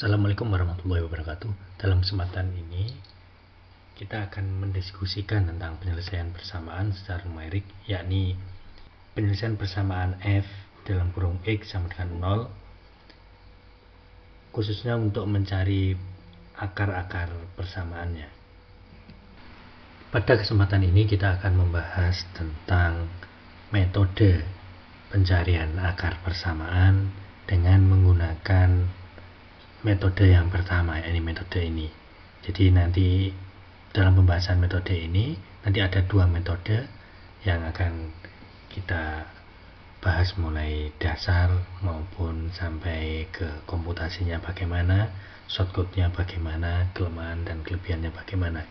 Assalamualaikum warahmatullahi wabarakatuh. Dalam kesempatan ini kita akan mendiskusikan tentang penyelesaian persamaan secara numerik, yakni penyelesaian persamaan f dalam kurung x sama dengan 0, khususnya untuk mencari akar-akar persamaannya. Pada kesempatan ini kita akan membahas tentang metode pencarian akar persamaan dengan menggunakan metode yang pertama, yakni metode ini. Jadi nanti dalam pembahasan metode ini nanti ada dua metode yang akan kita bahas, mulai dasar maupun sampai ke komputasinya bagaimana, shortcutnya bagaimana, kelemahan dan kelebihannya bagaimana.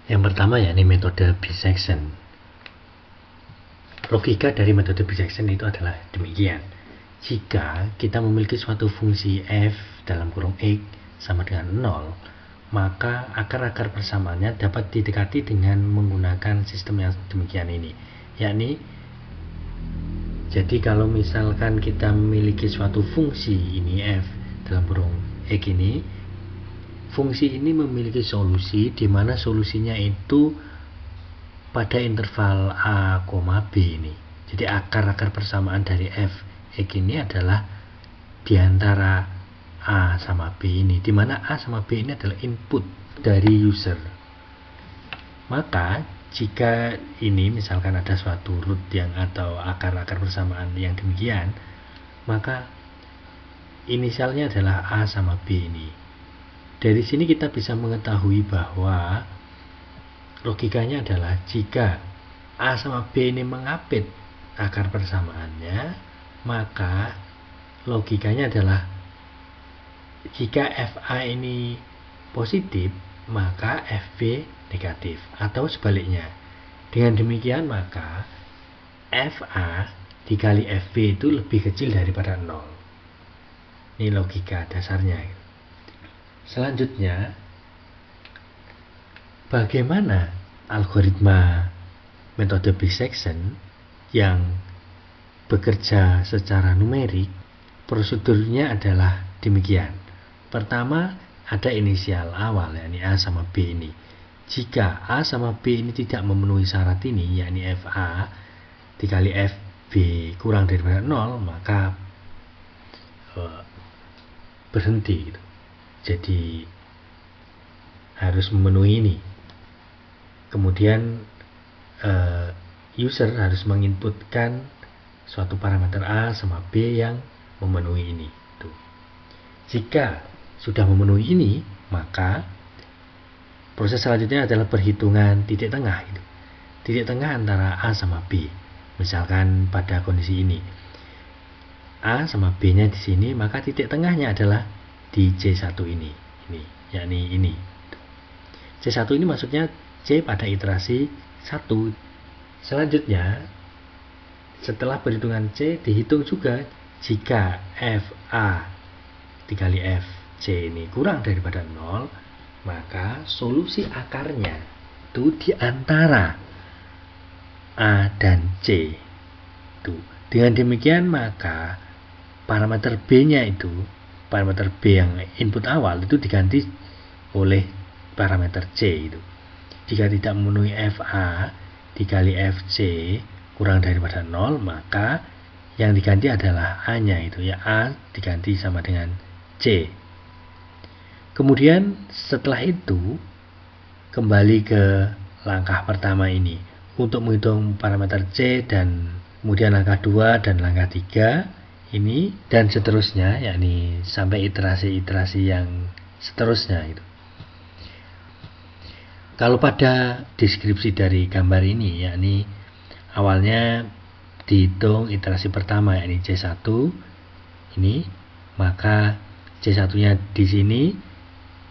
Yang pertama yakni metode bisection. Logika dari metode bisection itu adalah demikian. Jika kita memiliki suatu fungsi f dalam kurung x sama dengan 0, maka akar-akar persamaannya dapat didekati dengan menggunakan sistem yang demikian ini. Yakni, jadi kalau misalkan kita memiliki suatu fungsi ini f dalam kurung x ini, fungsi ini memiliki solusi di mana solusinya itu pada interval a, b ini. Jadi akar-akar persamaan dari f x ini adalah di antara a sama b ini, di mana a sama b ini adalah input dari user. Maka jika ini misalkan ada suatu root yang atau akar-akar persamaan yang demikian, maka inisialnya adalah a sama b ini. Dari sini kita bisa mengetahui bahwa logikanya adalah jika a sama b ini mengapit akar persamaannya, maka logikanya adalah jika fa ini positif, maka fb negatif, atau sebaliknya. Dengan demikian maka fa dikali fb itu lebih kecil daripada 0. Ini logika dasarnya. Selanjutnya, bagaimana algoritma metode bisection yang bekerja secara numerik? Prosedurnya adalah demikian. Pertama, ada inisial awal, yakni a sama b ini. Jika a sama b ini tidak memenuhi syarat ini, yakni fa dikali fb kurang daripada 0, maka berhenti gitu. Jadi harus memenuhi ini. Kemudian user harus menginputkan suatu parameter a sama b yang memenuhi ini. Jika sudah memenuhi ini, maka proses selanjutnya adalah perhitungan titik tengah. Titik tengah antara a sama b. Misalkan pada kondisi ini a sama b nya di sini, maka titik tengahnya adalah di C1 ini, yakni ini. C1 ini maksudnya C pada iterasi 1. Selanjutnya, setelah perhitungan C, dihitung juga jika fa dikali fc ini kurang daripada 0, maka solusi akarnya itu di antara a dan c. Dengan demikian maka parameter b nya itu, parameter b yang input awal itu diganti oleh parameter c itu. Jika tidak memenuhi fa dikali fc kurang daripada 0, maka yang diganti adalah a nya itu, ya a diganti sama dengan c. Kemudian setelah itu kembali ke langkah pertama ini untuk menghitung parameter c, dan kemudian langkah 2 dan langkah 3 ini, dan seterusnya, yakni sampai iterasi-iterasi yang seterusnya itu. Kalau pada deskripsi dari gambar ini, yakni awalnya dihitung iterasi pertama, yakni C1 ini, maka C1 nya di sini.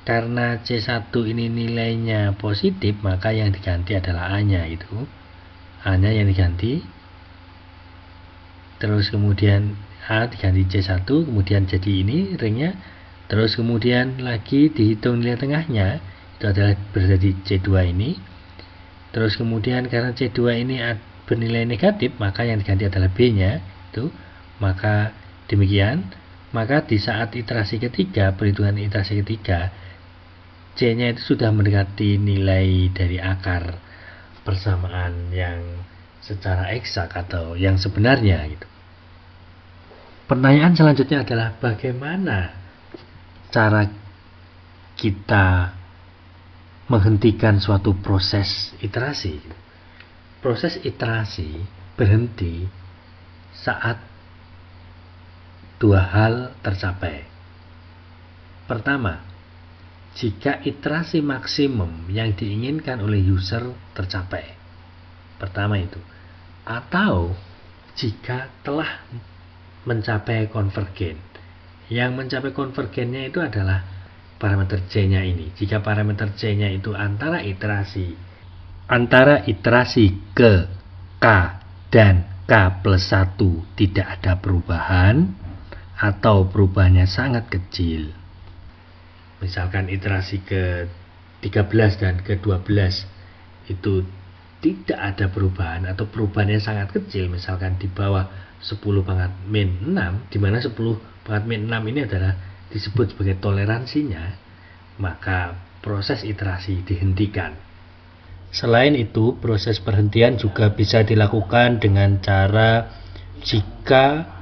Karena C1 ini nilainya positif, maka yang diganti adalah a nya itu, a nya yang diganti. Terus kemudian a diganti C1, kemudian jadi ini ringnya. Terus kemudian lagi dihitung nilai tengahnya, itu adalah berada di C2 ini. Terus kemudian karena C2 ini bernilai negatif, maka yang diganti adalah b nya itu. Maka demikian, Maka di saat iterasi ketiga, perhitungan iterasi ketiga, C-nya itu sudah mendekati nilai dari akar persamaan yang secara eksak atau yang sebenarnya gitu. Pertanyaan selanjutnya adalah bagaimana cara kita menghentikan suatu proses iterasi. Proses iterasi berhenti saat dua hal tercapai. Pertama, jika iterasi maksimum yang diinginkan oleh user tercapai. Pertama itu. Atau jika telah mencapai konvergen. Yang mencapai konvergennya itu adalah parameter C-nya ini. Jika parameter C-nya itu antara iterasi ke K dan K plus 1 tidak ada perubahan, atau perubahannya sangat kecil. Misalkan iterasi ke 13 dan ke 12 itu tidak ada perubahan atau perubahannya sangat kecil, misalkan di bawah 10 pangkat min 6, di mana 10 pangkat min 6 ini adalah disebut sebagai toleransinya, maka proses iterasi dihentikan. Selain itu, proses perhentian juga bisa dilakukan dengan cara jika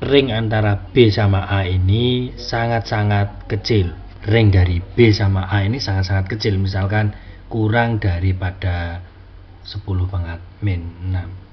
ring antara B sama A ini sangat-sangat kecil. Ring dari B sama A ini sangat-sangat kecil, misalkan kurang daripada 10 pangkat min 6.